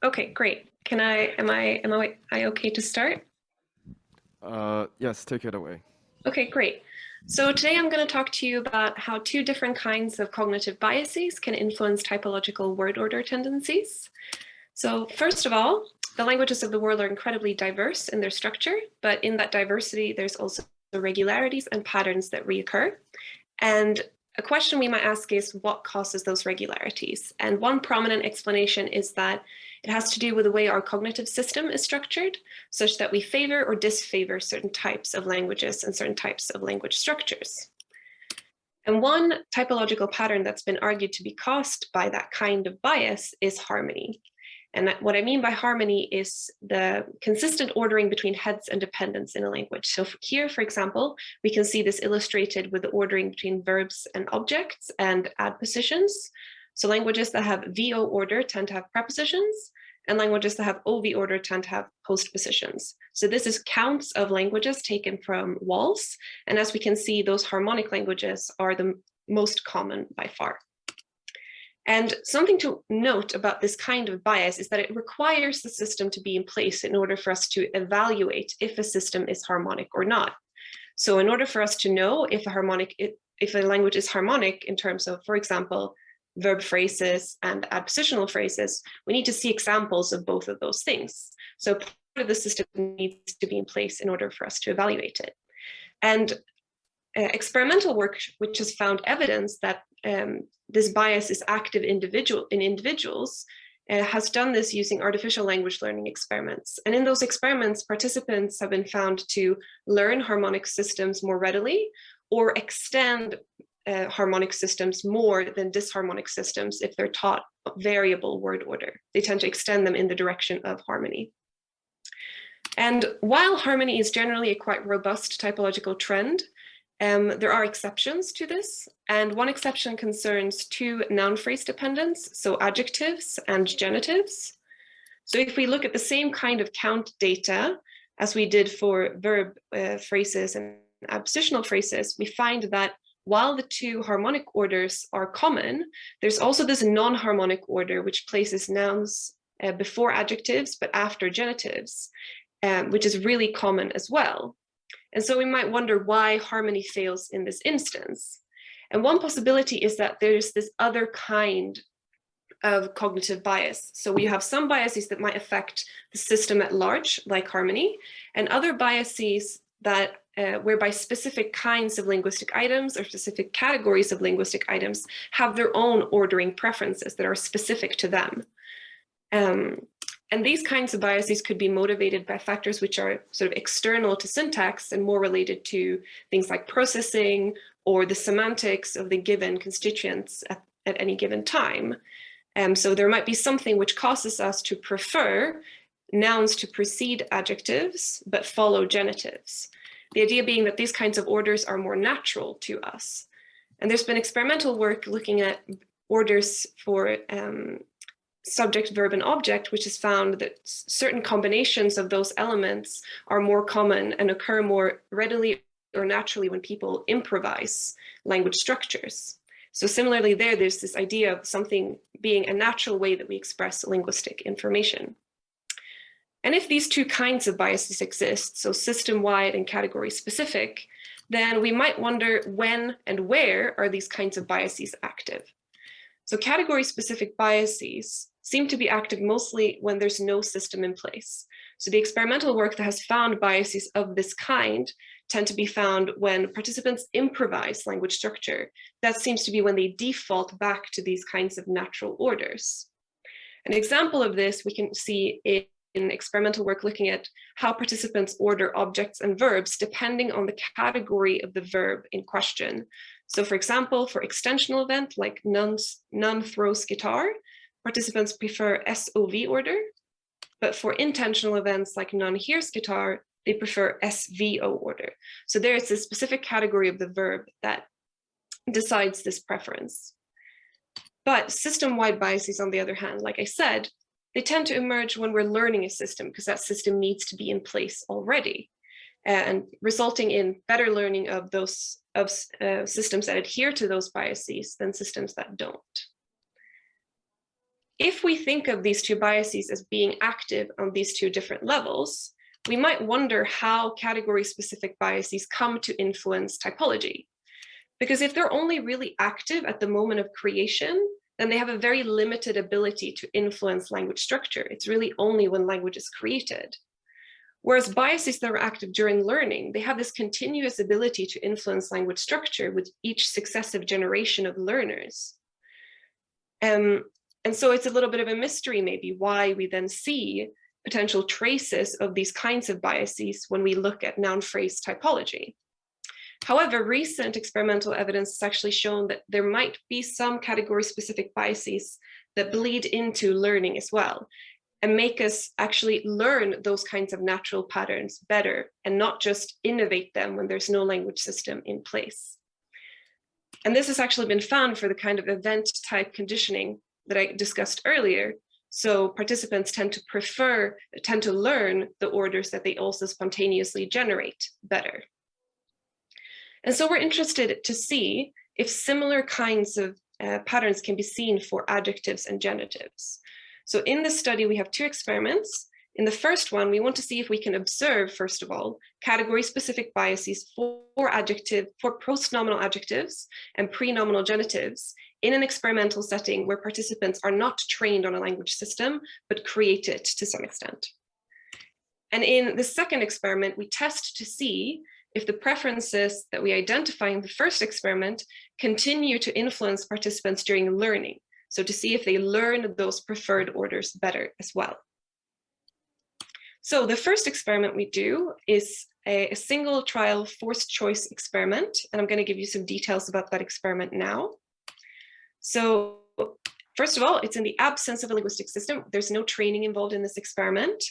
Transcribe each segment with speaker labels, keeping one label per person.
Speaker 1: Okay, great. Am I okay to start?
Speaker 2: Yes, take it away.
Speaker 1: Okay, great. So today I'm going to talk to you about how two different kinds of cognitive biases can influence typological word order tendencies. So first of all, the languages of the world are incredibly diverse in their structure, but in that diversity, there's also regularities and patterns that reoccur. And a question we might ask is what causes those regularities? And one prominent explanation is that it has to do with the way our cognitive system is structured, such that we favor or disfavor certain types of languages and certain types of language structures. And one typological pattern that's been argued to be caused by that kind of bias is harmony. And what I mean by harmony is the consistent ordering between heads and dependents in a language. So here, for example, we can see this illustrated with the ordering between verbs and objects and adpositions. So languages that have VO order tend to have prepositions, and languages that have OV order tend to have postpositions. So this is counts of languages taken from Walls. And as we can see, those harmonic languages are the most common by far. And something to note about this kind of bias is that it requires the system to be in place in order for us to evaluate if a system is harmonic or not. So in order for us to know if a language is harmonic in terms of, for example, verb phrases and adpositional phrases, we need to see examples of both of those things. So part of the system needs to be in place in order for us to evaluate it. And experimental work which has found evidence that this bias is active in individuals has done this using artificial language learning experiments. And in those experiments, participants have been found to learn harmonic systems more readily or extend harmonic systems more than disharmonic systems if they're taught variable word order. They tend to extend them in the direction of harmony. And while harmony is generally a quite robust typological trend, there are exceptions to this, and one exception concerns two noun phrase dependents, so adjectives and genitives. So if we look at the same kind of count data as we did for verb phrases and adpositional phrases, we find that while the two harmonic orders are common, there's also this non-harmonic order which places nouns before adjectives but after genitives, which is really common as well. And so we might wonder why harmony fails in this instance. And one possibility is that there's this other kind of cognitive bias. So we have some biases that might affect the system at large, like harmony, and other biases that whereby specific kinds of linguistic items or specific categories of linguistic items have their own ordering preferences that are specific to them. And these kinds of biases could be motivated by factors which are sort of external to syntax and more related to things like processing or the semantics of the given constituents at any given time. So there might be something which causes us to prefer nouns to precede adjectives, but follow genitives. The idea being that these kinds of orders are more natural to us. And there's been experimental work looking at orders for subject, verb, and object, which has found that certain combinations of those elements are more common and occur more readily or naturally when people improvise language structures. So similarly there's this idea of something being a natural way that we express linguistic information. And if these two kinds of biases exist, so system-wide and category-specific, then we might wonder when and where are these kinds of biases active. So category-specific biases seem to be active mostly when there's no system in place. So the experimental work that has found biases of this kind tend to be found when participants improvise language structure. That seems to be when they default back to these kinds of natural orders. An example of this we can see in experimental work looking at how participants order objects and verbs depending on the category of the verb in question. So for example, for extensional event like none throws guitar, participants prefer SOV order, but for intentional events like none hears guitar, they prefer SVO order. So there is a specific category of the verb that decides this preference. But system-wide biases, on the other hand, like I said, they tend to emerge when we're learning a system because that system needs to be in place already, and resulting in better learning of those systems that adhere to those biases than systems that don't. if we think of these two biases as being active on these two different levels, we might wonder how category-specific biases come to influence typology. Because if they're only really active at the moment of creation, then they have a very limited ability to influence language structure. It's really only when language is created. Whereas biases that are active during learning, they have this continuous ability to influence language structure with each successive generation of learners. And so it's a little bit of a mystery maybe why we then see potential traces of these kinds of biases when we look at noun phrase typology. However, recent experimental evidence has actually shown that there might be some category-specific biases that bleed into learning as well and make us actually learn those kinds of natural patterns better and not just innovate them when there's no language system in place. And this has actually been found for the kind of event type conditioning that I discussed earlier. So participants tend to learn the orders that they also spontaneously generate better. And so we're interested to see if similar kinds of patterns can be seen for adjectives and genitives. So in this study, we have two experiments. In the first one, we want to see if we can observe, first of all, category-specific biases for post-nominal adjectives and pre-nominal genitives in an experimental setting where participants are not trained on a language system, but create it to some extent. And in the second experiment, we test to see if the preferences that we identify in the first experiment continue to influence participants during learning. So to see if they learn those preferred orders better as well. So the first experiment we do is a single trial forced choice experiment. And I'm going to give you some details about that experiment now. So first of all, it's in the absence of a linguistic system. There's no training involved in this experiment.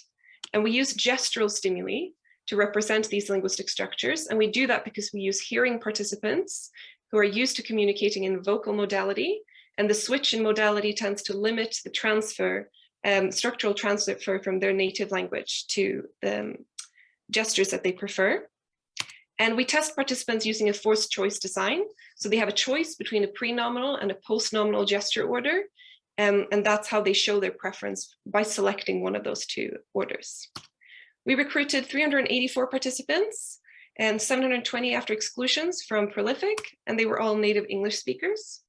Speaker 1: And we use gestural stimuli to represent these linguistic structures. And we do that because we use hearing participants who are used to communicating in vocal modality. And the switch in modality tends to limit the transfer, structural transfer from their native language to the gestures that they prefer. And we test participants using a forced choice design. So they have a choice between a pre-nominal and a post-nominal gesture order. And that's how they show their preference by selecting one of those two orders. We recruited 384 participants and 720 after exclusions from Prolific, and they were all native English speakers.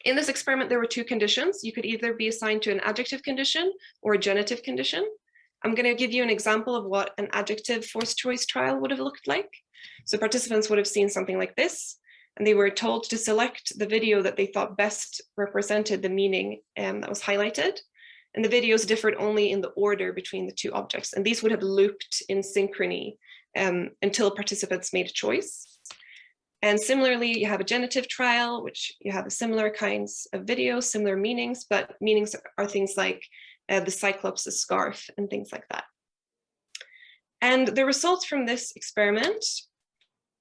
Speaker 1: In this experiment, there were two conditions. You could either be assigned to an adjective condition or a genitive condition. I'm going to give you an example of what an adjective forced choice trial would have looked like. So participants would have seen something like this, and they were told to select the video that they thought best represented the meaning that was highlighted. And the videos differed only in the order between the two objects. And these would have looped in synchrony until participants made a choice. And similarly, you have a genitive trial, which you have similar kinds of videos, similar meanings, but meanings are things like the Cyclops' scarf and things like that. And the results from this experiment,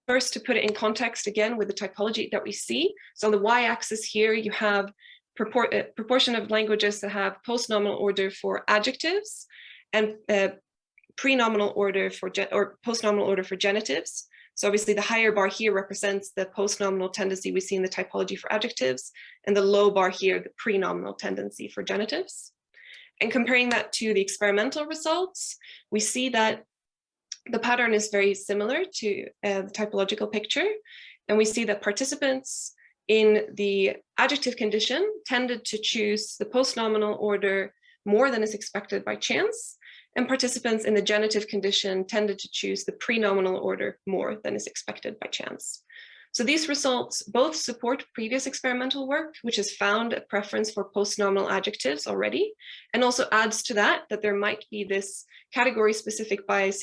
Speaker 1: first to put it in context again with the typology that we see. So on the y-axis here, you have proportion of languages that have post-nominal order for adjectives and pre-nominal order for post-nominal order for genitives. So obviously the higher bar here represents the post-nominal tendency we see in the typology for adjectives, and the low bar here, the pre-nominal tendency for genitives. And comparing that to the experimental results, we see that the pattern is very similar to the typological picture. And we see that participants in the adjective condition tended to choose the post-nominal order more than is expected by chance, and participants in the genitive condition tended to choose the pre-nominal order more than is expected by chance. So these results both support previous experimental work, which has found a preference for post-nominal adjectives already, and also adds to that there might be this category-specific bias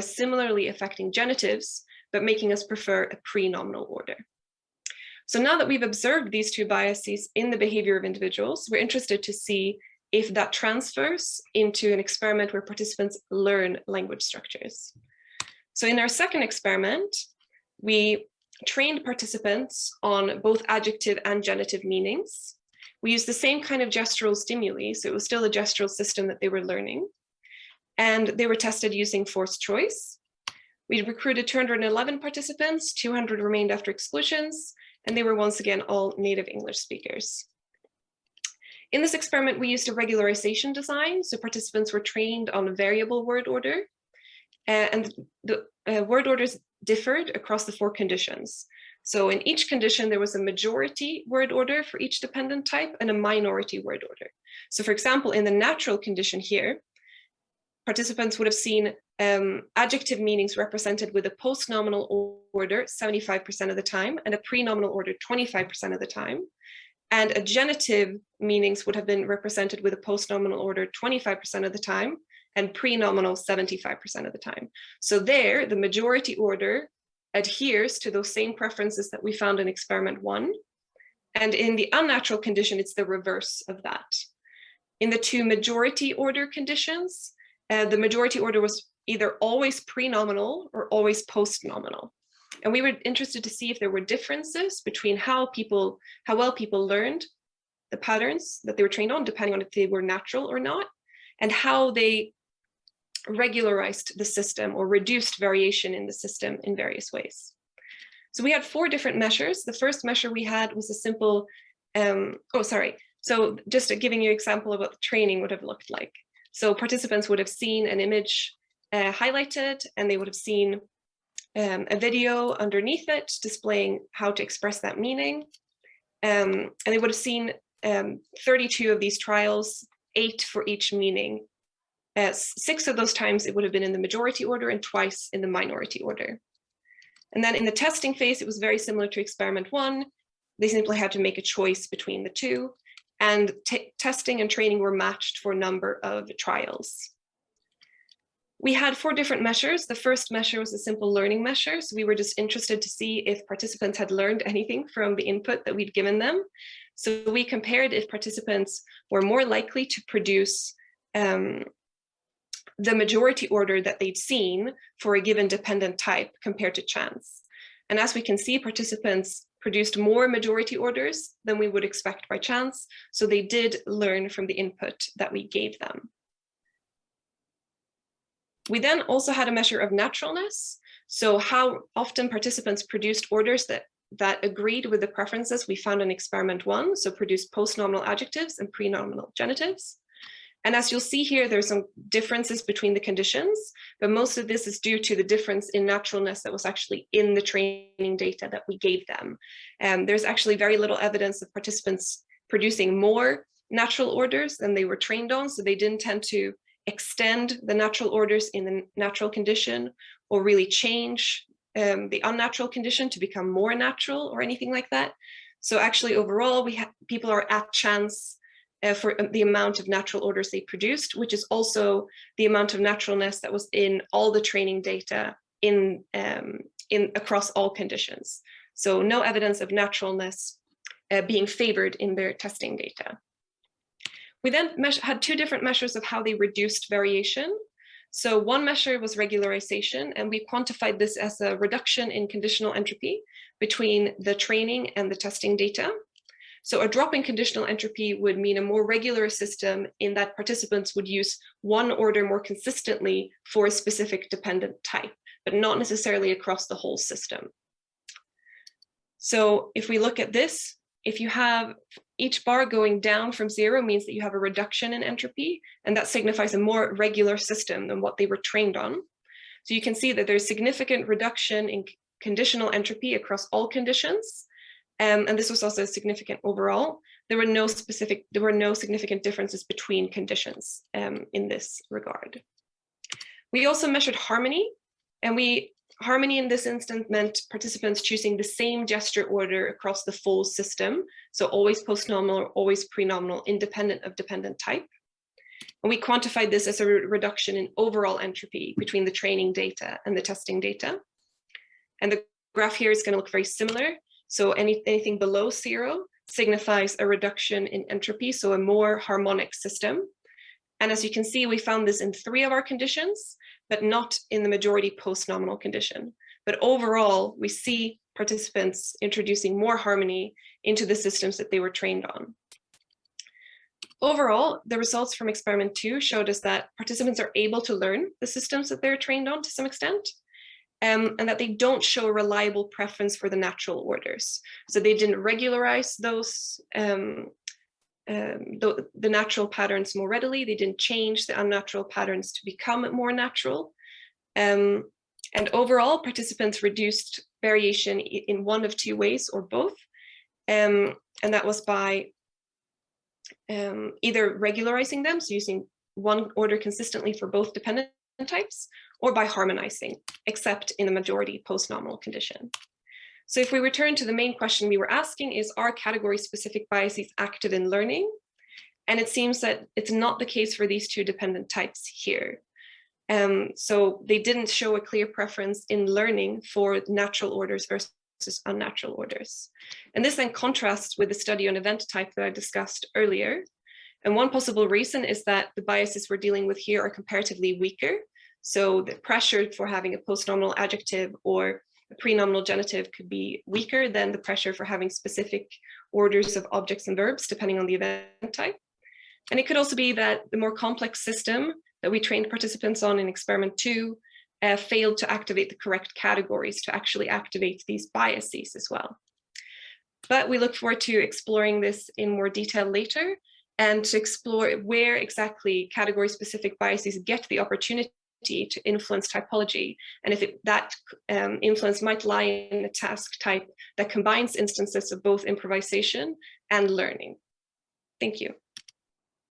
Speaker 1: similarly affecting genitives, but making us prefer a pre-nominal order. So now that we've observed these two biases in the behavior of individuals, we're interested to see if that transfers into an experiment where participants learn language structures. So in our second experiment, we trained participants on both adjective and genitive meanings. We used the same kind of gestural stimuli, so it was still a gestural system that they were learning. And they were tested using forced choice. We recruited 211 participants, 200 remained after exclusions, and they were once again all native English speakers. In this experiment, we used a regularization design. So participants were trained on a variable word order, and the word orders differed across the 4 conditions. So in each condition, there was a majority word order for each dependent type and a minority word order. So for example, in the natural condition here, participants would have seen adjective meanings represented with a post-nominal order 75% of the time and a pre-nominal order 25% of the time. And a genitive meanings would have been represented with a post-nominal order 25% of the time and pre-nominal 75% of the time. So there, the majority order adheres to those same preferences that we found in experiment 1. And in the unnatural condition, it's the reverse of that. In the 2 majority order conditions, the majority order was either always pre-nominal or always post-nominal. And we were interested to see if there were differences between how well people learned the patterns that they were trained on, depending on if they were natural or not, and how they regularized the system or reduced variation in the system in various ways. So we had 4 different measures. The first measure we had was a simple, So just giving you an example of what the training would have looked like. So participants would have seen an image highlighted, and they would have seen a video underneath it displaying how to express that meaning. And they would have seen 32 of these trials, 8 for each meaning. 6 of those times it would have been in the majority order and twice in the minority order. And then in the testing phase, it was very similar to experiment 1. They simply had to make a choice between the 2. And testing and training were matched for a number of trials. We had 4 different measures. The first measure was a simple learning measure. So we were just interested to see if participants had learned anything from the input that we'd given them. So we compared if participants were more likely to produce the majority order that they'd seen for a given dependent type compared to chance. And as we can see, participants produced more majority orders than we would expect by chance. So they did learn from the input that we gave them. We then also had a measure of naturalness. So how often participants produced orders that agreed with the preferences we found in experiment 1, so produced post-nominal adjectives and pre-nominal genitives. And as you'll see here, there's some differences between the conditions, but most of this is due to the difference in naturalness that was actually in the training data that we gave them. There's actually very little evidence of participants producing more natural orders than they were trained on, so they didn't tend to extend the natural orders in the natural condition or really change the unnatural condition to become more natural or anything like that. So actually overall, people are at chance for the amount of natural orders they produced, which is also the amount of naturalness that was in all the training data across all conditions. So no evidence of naturalness being favored in their testing data. We then had 2 different measures of how they reduced variation. So one measure was regularization, and we quantified this as a reduction in conditional entropy between the training and the testing data. So a drop in conditional entropy would mean a more regular system in that participants would use one order more consistently for a specific dependent type, but not necessarily across the whole system. So if we look at this, if you have each bar going down from 0 means that you have a reduction in entropy, and that signifies a more regular system than what they were trained on. So you can see that there's significant reduction in conditional entropy across all conditions. And this was also significant overall. There were no significant differences between conditions in this regard. We also measured harmony, and harmony in this instance meant participants choosing the same gesture order across the full system. So always post-nominal or always pre-nominal, independent of dependent type. And we quantified this as a reduction in overall entropy between the training data and the testing data. And the graph here is going to look very similar. So anything below 0 signifies a reduction in entropy, so a more harmonic system. And as you can see, we found this in 3 of our conditions, but not in the majority post-nominal condition. But overall, we see participants introducing more harmony into the systems that they were trained on. Overall, the results from experiment 2 showed us that participants are able to learn the systems that they're trained on to some extent, and that they don't show a reliable preference for the natural orders. So they didn't regularize those the natural patterns more readily. They didn't change the unnatural patterns to become more natural. And overall, participants reduced variation in one of two ways or both. And that was by either regularizing them, so using one order consistently for both dependent types, or by harmonizing, except in the majority post-nominal condition. So if we return to the main question we were asking is, are category-specific biases active in learning? And it seems that it's not the case for these two dependent types here. So they didn't show a clear preference in learning for natural orders versus unnatural orders. And this then contrasts with the study on event type that I discussed earlier. And one possible reason is that the biases we're dealing with here are comparatively weaker. So the pressure for having a post-nominal adjective or a pre-nominal genitive could be weaker than the pressure for having specific orders of objects and verbs, depending on the event type. And it could also be that the more complex system that we trained participants on in experiment 2 failed to activate the correct categories to actually activate these biases as well. But we look forward to exploring this in more detail later and to explore where exactly category-specific biases get the opportunity to influence typology, and if that influence might lie in a task type that combines instances of both improvisation and learning. Thank you.